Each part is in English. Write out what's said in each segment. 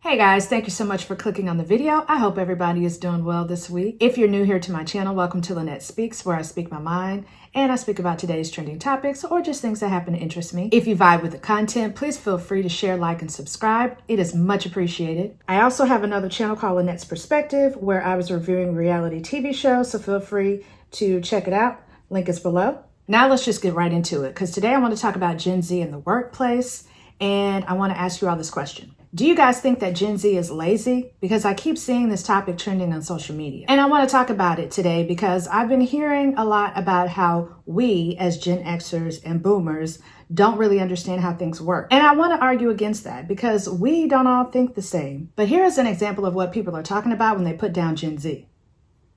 Hey guys, thank you so much for clicking on the video. I hope everybody is doing well this week. If you're new here to my channel, welcome to Lynette Speaks, where I speak my mind and I speak about today's trending topics or just things that happen to interest me. If you vibe with the content, please feel free to share, like, and subscribe. It is much appreciated. I also have another channel called Lynette's Perspective, where I was reviewing reality TV shows, so feel free to check it out. Link is below. Now let's just get right into it, because today I want to talk about Gen Z in the workplace, and I want to ask you all this question. Do you guys think that Gen Z is lazy? Because I keep seeing this topic trending on social media. And I want to talk about it today because I've been hearing a lot about how we as Gen Xers and Boomers don't really understand how things work. And I want to argue against that because we don't all think the same. But here is an example of what people are talking about when they put down Gen Z.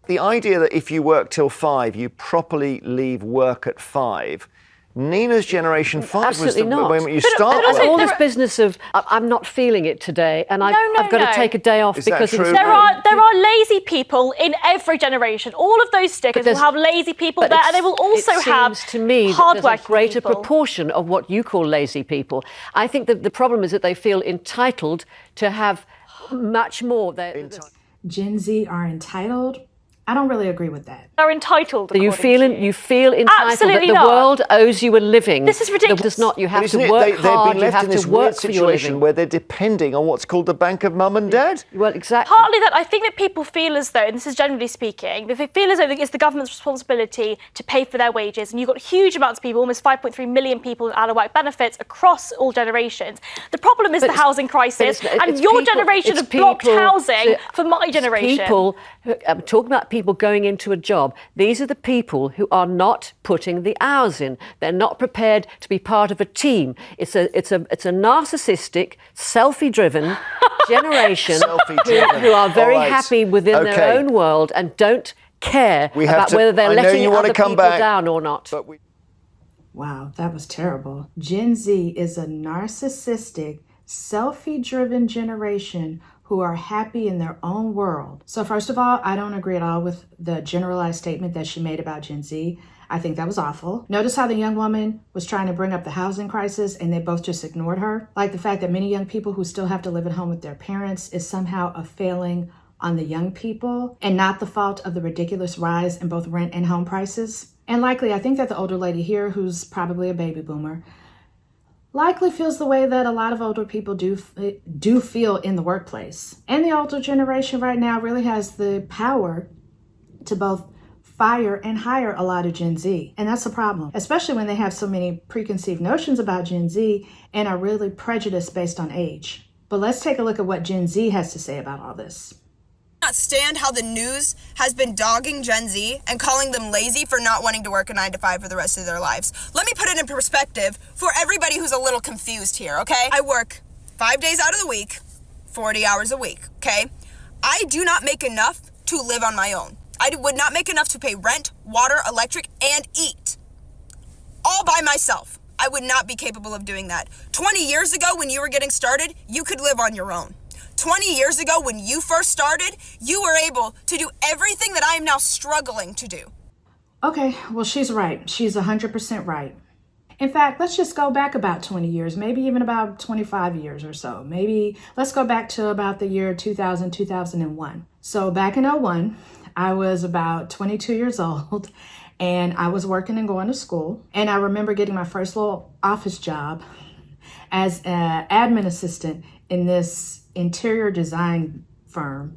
The idea that if you work till 5, you properly leave work at 5. Nina's generation 5 Absolutely was the not. moment you start But work. all this business of I'm not feeling it today, and I've got to take a day off Is that because true? it's There are lazy people in every generation. All of those stickers will have lazy people there, and they will also have to me hardworking there's a greater people. proportion of what you call lazy people. I think that the problem is that they feel entitled to have much more. Gen Z are entitled. I don't really agree with that. They're entitled. You feel entitled Absolutely that the not. world owes you a living. This is ridiculous. Does not. You have Isn't to it? work They've hard. been You left have in this to work weird for your situation living. where they're depending on what's called the bank of mum and dad. Well, exactly. Partly that I think that people feel as though, and this is generally speaking, that they feel as though it's the government's responsibility to pay for their wages. And you've got huge amounts of people, almost 5.3 million people in out-of-work benefits across all generations. The problem is the housing crisis, and your generation have blocked housing for my generation. I'm talking about people going into a job. These are the people who are not putting the hours in. They're not prepared to be part of a team. It's a narcissistic, selfie-driven generation who are very happy within their own world and don't care about whether they're letting other people down or not. Wow, that was terrible. Gen Z is a narcissistic, selfie-driven generation who are happy in their own world. So first of all, I don't agree at all with the generalized statement that she made about Gen Z. I think that was awful. Notice how the young woman was trying to bring up the housing crisis and they both just ignored her. Like the fact that many young people who still have to live at home with their parents is somehow a failing on the young people and not the fault of the ridiculous rise in both rent and home prices. And likely, I think that the older lady here, who's probably a baby boomer, likely feels the way that a lot of older people do feel in the workplace. And the older generation right now really has the power to both fire and hire a lot of Gen Z. And that's a problem, especially when they have so many preconceived notions about Gen Z and are really prejudiced based on age. But let's take a look at what Gen Z has to say about all this. Not stand how the news has been dogging Gen Z and calling them lazy for not wanting to work a 9 to 5 for the rest of their lives. Let me put it in perspective for everybody who's a little confused here, okay? I work 5 days out of the week, 40 hours a week, okay? I do not make enough to live on my own. I would not make enough to pay rent, water, electric, and eat. All by myself. I would not be capable of doing that. 20 years ago when you were getting started, you could live on your own. 20 years ago, when you first started, you were able to do everything that I am now struggling to do. Okay, well, she's right. She's 100% right. In fact, let's just go back about 20 years, maybe even about 25 years or so. Maybe let's go back to about the year 2000, 2001. So back in 01, I was about 22 years old and I was working and going to school. And I remember getting my first little office job as an admin assistant in this interior design firm.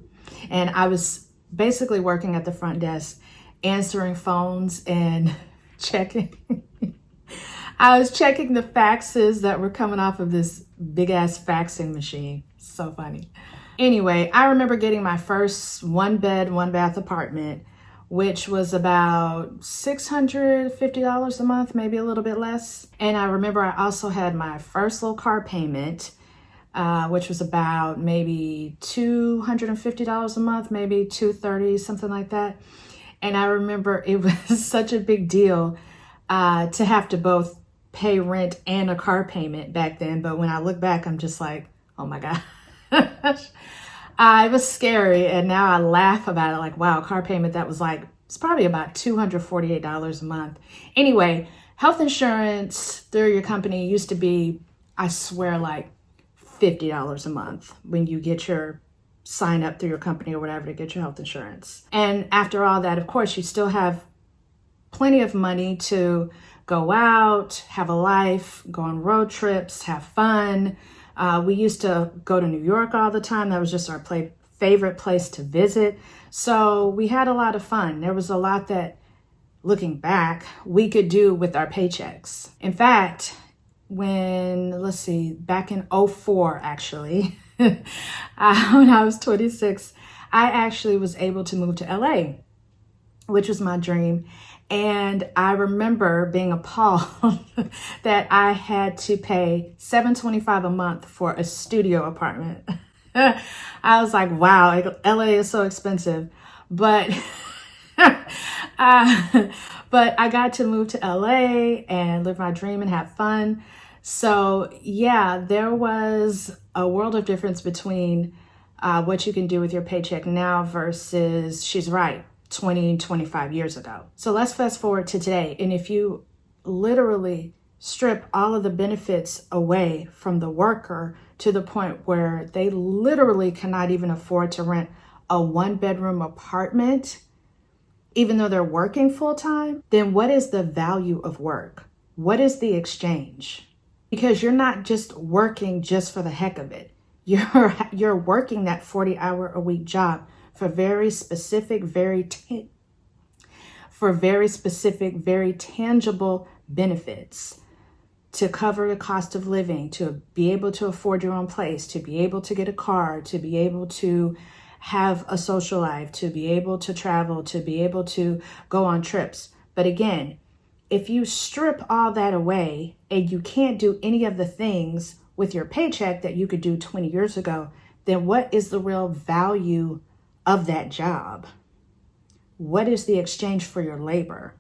And I was basically working at the front desk, answering phones and checking. I was checking the faxes that were coming off of this big ass faxing machine. So funny. Anyway, I remember getting my first 1-bed, 1-bath apartment, which was about $650 a month, maybe a little bit less. And I remember I also had my first little car payment, which was about maybe $250 a month, maybe $230, something like that. And I remember it was such a big deal to have to both pay rent and a car payment back then. But when I look back, I'm just like, oh my gosh. It was scary. And now I laugh about it like, wow, car payment, that was like, it's probably about $248 a month. Anyway, health insurance through your company used to be, I swear, like $50 a month when you get your sign up through your company or whatever to get your health insurance. And after all that, of course, you still have plenty of money to go out, have a life, go on road trips, have fun. We used to go to New York all the time. That was just our favorite place to visit. So we had a lot of fun. There was a lot that, looking back, we could do with our paychecks. In fact, back in 2004, actually, when I was 26, I actually was able to move to LA, which was my dream. And I remember being appalled that I had to pay $725 a month for a studio apartment. I was like, wow, LA is so expensive. But but I got to move to LA and live my dream and have fun. So yeah, there was a world of difference between what you can do with your paycheck now versus, she's right, 20, 25 years ago. So let's fast forward to today. And if you literally strip all of the benefits away from the worker to the point where they literally cannot even afford to rent a 1-bedroom apartment, even though they're working full time, then what is the value of work? What is the exchange? Because you're not just working just for the heck of it. You're working that 40-hour-a-week job for very specific, very tangible benefits, to cover the cost of living, to be able to afford your own place, to be able to get a car, to be able to have a social life, to be able to travel, to be able to go on trips. But again, if you strip all that away and you can't do any of the things with your paycheck that you could do 20 years ago, then what is the real value of that job? What is the exchange for your labor?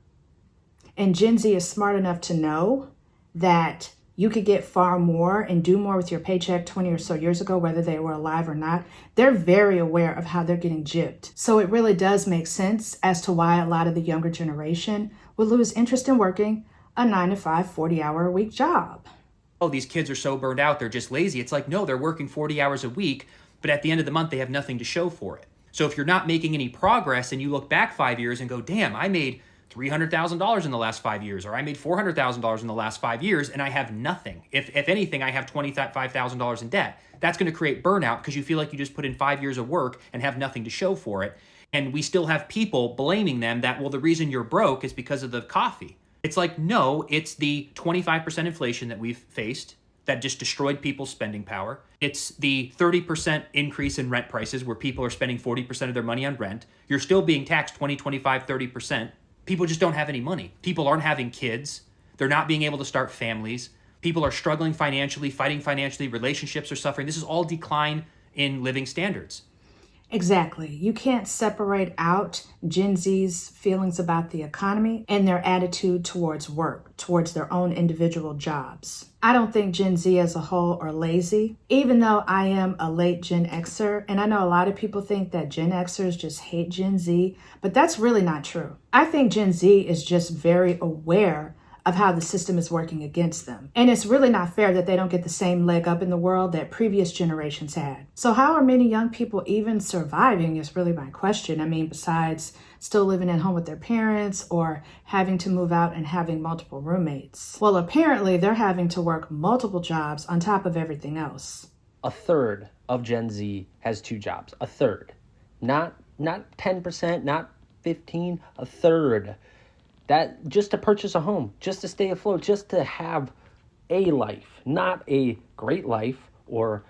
And Gen Z is smart enough to know that you could get far more and do more with your paycheck 20 or so years ago, whether they were alive or not. They're very aware of how they're getting gypped. So it really does make sense as to why a lot of the younger generation would lose interest in working a 9-to-5, 40-hour-a-week job. Oh, these kids are so burned out, they're just lazy. It's like, no, they're working 40 hours a week, but at the end of the month, they have nothing to show for it. So if you're not making any progress and you look back 5 years and go, damn, I made $300,000 in the last 5 years, or I made $400,000 in the last 5 years, and I have nothing. If anything, I have $25,000 in debt. That's going to create burnout because you feel like you just put in 5 years of work and have nothing to show for it. And we still have people blaming them that, well, the reason you're broke is because of the coffee. It's like, no, it's the 25% inflation that we've faced that just destroyed people's spending power. It's the 30% increase in rent prices where people are spending 40% of their money on rent. You're still being taxed 20, 25, 30%. People just don't have any money. People aren't having kids. They're not being able to start families. People are struggling financially, fighting financially. Relationships are suffering. This is all decline in living standards. Exactly. You can't separate out Gen Z's feelings about the economy and their attitude towards work, towards their own individual jobs. I don't think Gen Z as a whole are lazy, even though I am a late Gen Xer, and I know a lot of people think that Gen Xers just hate Gen Z, but that's really not true. I think Gen Z is just very aware of how the system is working against them. And it's really not fair that they don't get the same leg up in the world that previous generations had. So how are many young people even surviving is really my question. I mean, besides still living at home with their parents or having to move out and having multiple roommates. Well, apparently they're having to work multiple jobs on top of everything else. A third of Gen Z has 2 jobs. A third. Not 10%, not 15, a third. That just to purchase a home, just to stay afloat, just to have a life, not a great life or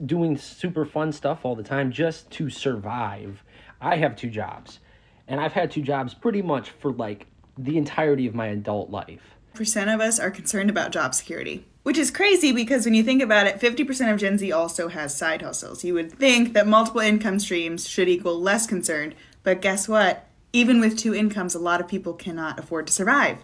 doing super fun stuff all the time, just to survive. I have 2 jobs, and I've had 2 jobs pretty much for like the entirety of my adult life. Percent of us are concerned about job security, which is crazy because when you think about it, 50% of Gen Z also has side hustles. You would think that multiple income streams should equal less concerned, but guess what? Even with 2 incomes, a lot of people cannot afford to survive.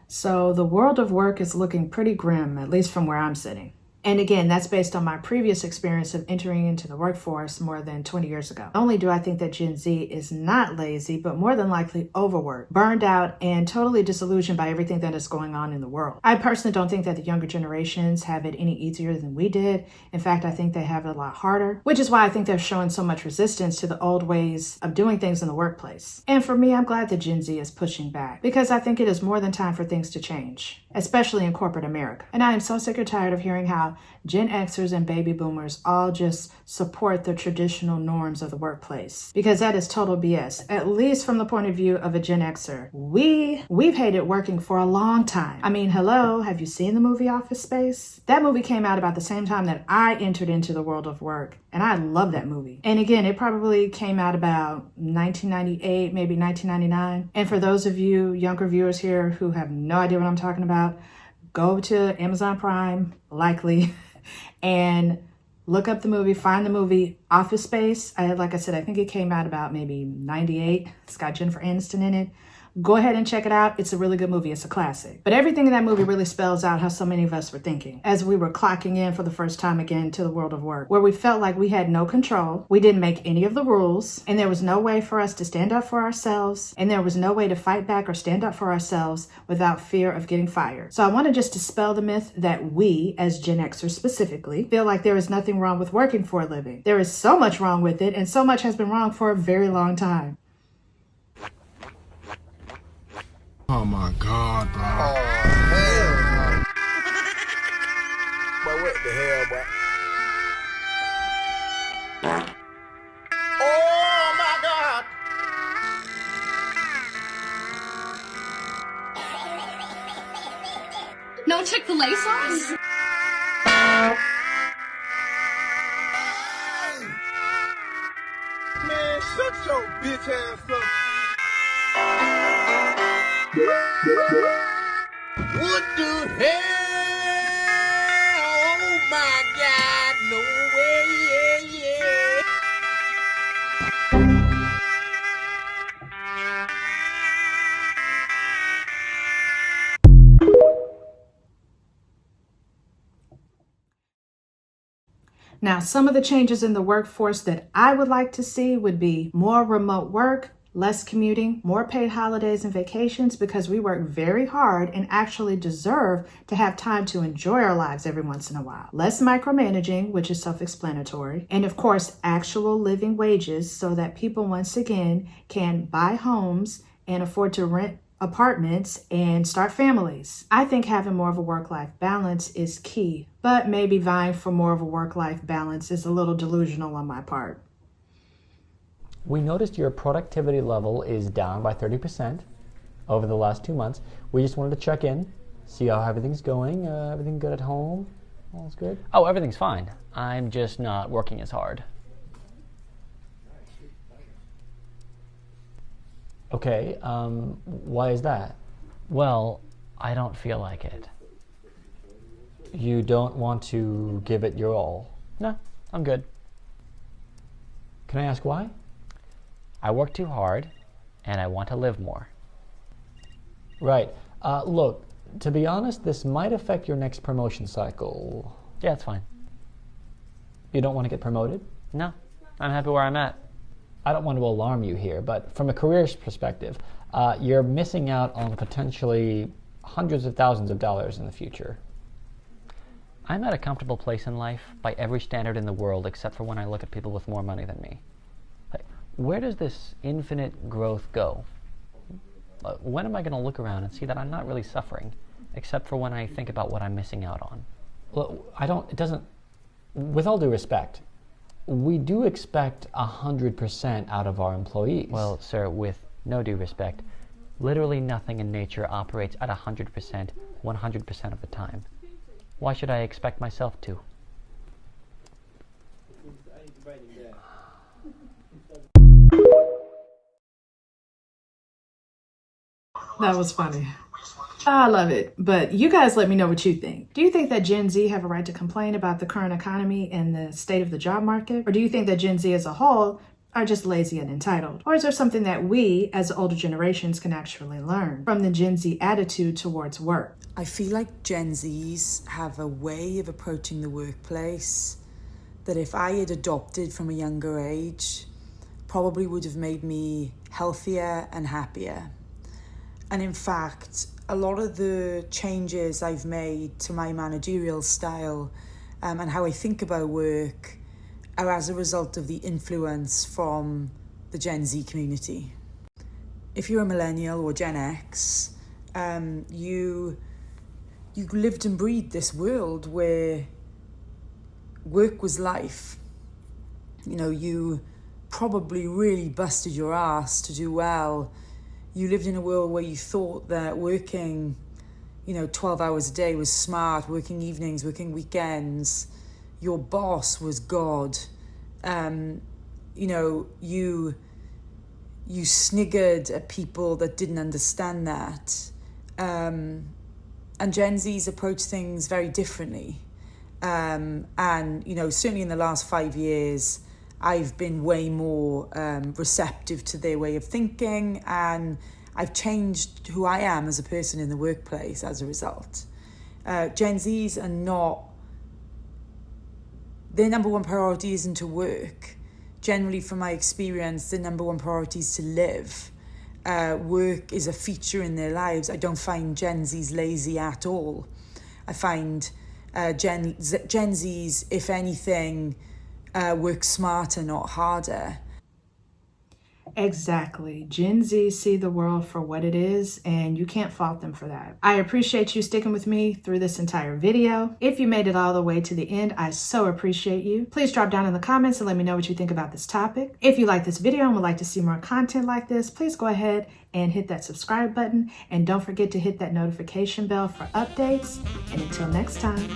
So the world of work is looking pretty grim, at least from where I'm sitting. And again, that's based on my previous experience of entering into the workforce more than 20 years ago. Not only do I think that Gen Z is not lazy, but more than likely overworked, burned out, and totally disillusioned by everything that is going on in the world. I personally don't think that the younger generations have it any easier than we did. In fact, I think they have it a lot harder, which is why I think they're showing so much resistance to the old ways of doing things in the workplace. And for me, I'm glad that Gen Z is pushing back because I think it is more than time for things to change, especially in corporate America. And I am so sick or tired of hearing how Gen Xers and baby boomers all just support the traditional norms of the workplace, because that is total BS, at least from the point of view of a Gen Xer. We've hated working for a long time. I mean, hello, have you seen the movie Office Space? That movie came out about the same time that I entered into the world of work, and I love that movie. And again, it probably came out about 1998, maybe 1999. And for those of you younger viewers here who have no idea what I'm talking about, go to Amazon Prime, likely, and look up the movie, find the movie Office Space. Like I said, I think it came out about maybe 98. It's got Jennifer Aniston in it. Go ahead and check it out. It's a really good movie. It's a classic. But everything in that movie really spells out how so many of us were thinking as we were clocking in for the first time again to the world of work, where we felt like we had no control. We didn't make any of the rules, and there was no way for us to stand up for ourselves, and there was no way to fight back or stand up for ourselves without fear of getting fired. So I want to just dispel the myth that we, as Gen Xers specifically, feel like there is nothing wrong with working for a living. There is so much wrong with it, and so much has been wrong for a very long time. Oh my God, bro. Oh, hell no. Boy, what the hell, boy? Oh my God. No Chick-fil-A sauce? Man, shut your bitch ass up. What the hell? Oh my God, no way, yeah. Now, some of the changes in the workforce that I would like to see would be more remote work, less commuting, more paid holidays and vacations, because we work very hard and actually deserve to have time to enjoy our lives every once in a while. Less micromanaging, which is self-explanatory. And of course, actual living wages so that people once again can buy homes and afford to rent apartments and start families. I think having more of a work-life balance is key, but maybe vying for more of a work-life balance is a little delusional on my part. We noticed your productivity level is down by 30% over the last 2 months. We just wanted to check in, see how everything's going. Everything good at home? All's good? Oh, everything's fine. I'm just not working as hard. Okay, why is that? Well, I don't feel like it. You don't want to give it your all? No, I'm good. Can I ask why? I work too hard, and I want to live more. Right. Look, to be honest, this might affect your next promotion cycle. Yeah, it's fine. You don't want to get promoted? No, I'm happy where I'm at. I don't want to alarm you here, but from a career perspective, you're missing out on potentially hundreds of thousands of dollars in the future. I'm at a comfortable place in life by every standard in the world, except for when I look at people with more money than me. Where does this infinite growth go? When am I going to look around and see that I'm not really suffering, except for when I think about what I'm missing out on? Well, with all due respect, we do expect 100% out of our employees. Well, sir, with no due respect, literally nothing in nature operates at 100%, 100% of the time. Why should I expect myself to? That was funny. I love it. But you guys let me know what you think. Do you think that Gen Z have a right to complain about the current economy and the state of the job market? Or do you think that Gen Z as a whole are just lazy and entitled? Or is there something that we, as older generations, can actually learn from the Gen Z attitude towards work? I feel like Gen Zs have a way of approaching the workplace that if I had adopted from a younger age, probably would have made me healthier and happier. And in fact, a lot of the changes I've made to my managerial style and how I think about work are as a result of the influence from the Gen Z community. If you're a millennial or Gen X, you lived and breathed this world where work was life. You know, you probably really busted your ass to do well. You lived in a world where you thought that working, 12 hours a day was smart, working evenings, working weekends. Your boss was God. You sniggered at people that didn't understand that. And Gen Z's approach things very differently. Certainly in the last 5 years, I've been way more receptive to their way of thinking, and I've changed who I am as a person in the workplace as a result. Gen Zs are not, their number one priority isn't to work. Generally, from my experience, their number one priority is to live. Work is a feature in their lives. I don't find Gen Zs lazy at all. I find Gen Zs, if anything, work smarter, not harder. Exactly. Gen Z see the world for what it is, and you can't fault them for that. I appreciate you sticking with me through this entire video. If you made it all the way to the end, I so appreciate you. Please drop down in the comments and let me know what you think about this topic. If you like this video and would like to see more content like this, please go ahead and hit that subscribe button, and don't forget to hit that notification bell for updates. And until next time.